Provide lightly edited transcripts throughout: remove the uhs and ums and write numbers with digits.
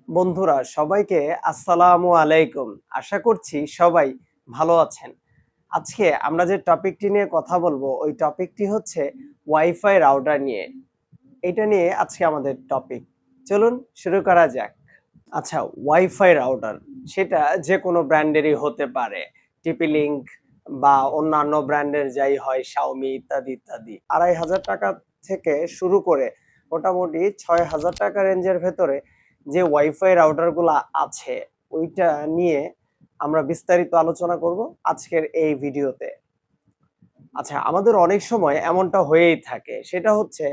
বন্ধুরা সবাইকে আসসালামু আলাইকুম। আশা করছি সবাই ভালো আছেন। আজকে আমরা যে টপিকটি নিয়ে কথা বলবো ওই টপিকটি হচ্ছে ওয়াইফাই রাউটার নিয়ে। এটা নিয়ে আজকে আমাদের টপিক। চলুন শুরু করা যাক। আচ্ছা, ওয়াইফাই রাউটার সেটা যেকোনো ব্র্যান্ডেরই হতে পারে। টিপি-লিংক বা অন্যান্য ব্র্যান্ডের যাই হয় Xiaomi ইত্যাদি, ইত্যাদি। ৳২,৫০০ থেকে শুরু করে মোটামুটি ৳৬,০০০ রেঞ্জের ভেতরে যে ওয়াইফাই রাউটার গুলা আছে ওইটা নিয়ে আমরা বিস্তারিত আলোচনা করব আজকের এই ভিডিওতে। আচ্ছা, আমাদের অনেক সময় এমনটা হয়েই থাকে। সেটা হচ্ছে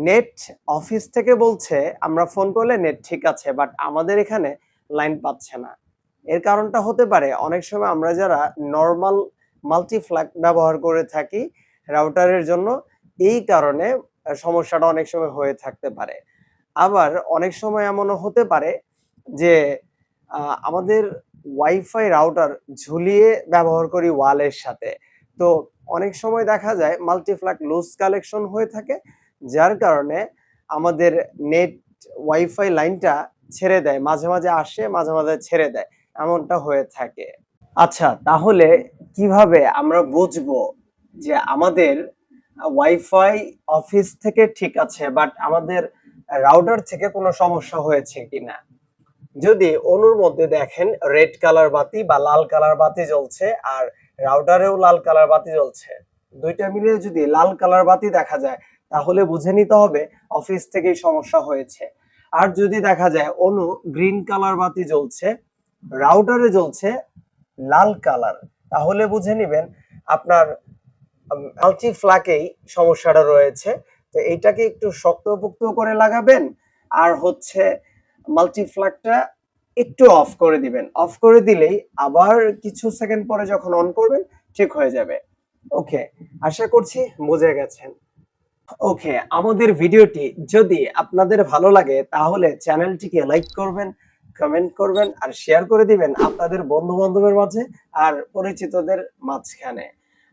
নেট অফিস থেকে বলছে আমরা ফোন করলে নেট ঠিক আছে, বাট আমাদের এখানে লাইন পাচ্ছে না। এর কারণটা হতে পারে অনেক সময় আমরা যারা নরমাল মাল্টিফ্ল্যাগ ব্যবহার করে থাকি রাউটারের জন্য, এই কারণে সমস্যাটা অনেক সময় হয়ে থাকতে পারে। আবার অনেক সময় এমনও হতে পারে যে আমাদের ওয়াইফাই রাউটার ঝুলিয়ে ব্যবহার করি ওয়ালের সাথে। তো অনেক সময় দেখা যায় মাল্টিফ্ল্যাগ লুজ কালেকশন হয়ে থাকে, যার কারণে আমাদের নেট ওয়াইফাই লাইনটা ছেড়ে দেয়। মাঝে, মাঝে আসে, মাঝে, মাঝে ছেড়ে দেয়। এমনটা হয়ে থাকে। আচ্ছা, তাহলে কিভাবে আমরা বুঝবো যে আমাদের ওয়াইফাই অফিস থেকে ঠিক আছে, বাট আমাদের রাউটার থেকে কোনো সমস্যা হয়েছে কিনা? যদি অনুর মধ্যে দেখেন রেড কালার বাতি বা লাল কালার বাতি জ্বলছে আর রাউটারেও লাল কালার বাতি জ্বলছে, দুইটা মিলিয়ে যদি লাল কালার বাতি দেখা যায় তাহলে বুঝে নিতে হবে অফিস থেকেই সমস্যা হয়েছে। আর যদি দেখা যায় অনু গ্রিন কালার বাতি জ্বলছে, রাউটারে জ্বলছে লাল কালার, তাহলে বুঝে নিবেন আপনার মাল্টিফ্ল্যাগেই সমস্যাটা রয়েছে। তো এইটাকে একটু শক্তপোক্ত করে লাগাবেন আর হচ্ছে মাল্টিফ্ল্যাগটা একটু অফ করে দিবেন। অফ করে দিলেই আবার কিছু সেকেন্ড পরে যখন অন করবেন ঠিক হয়ে যাবে। ওকে, আশা করছি বুঝে গেছেন। ওকে, আমাদের ভিডিওটি যদি আপনাদের ভালো লাগে তাহলে চ্যানেলটিকে লাইক করবেন, কমেন্ট করবেন আর শেয়ার করে দিবেন আপনাদের বন্ধু-বান্ধবের মাঝে আর পরিচিতদের মাঝখানে।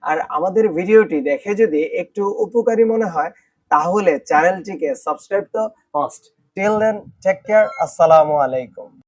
আর আমাদের ভিডিওটি দেখে যদি একটু উপকারী মনে হয় তাহলে চ্যানেলটিকে সাবস্ক্রাইব তো must. Till then, take care, আসসালামু আলাইকুম।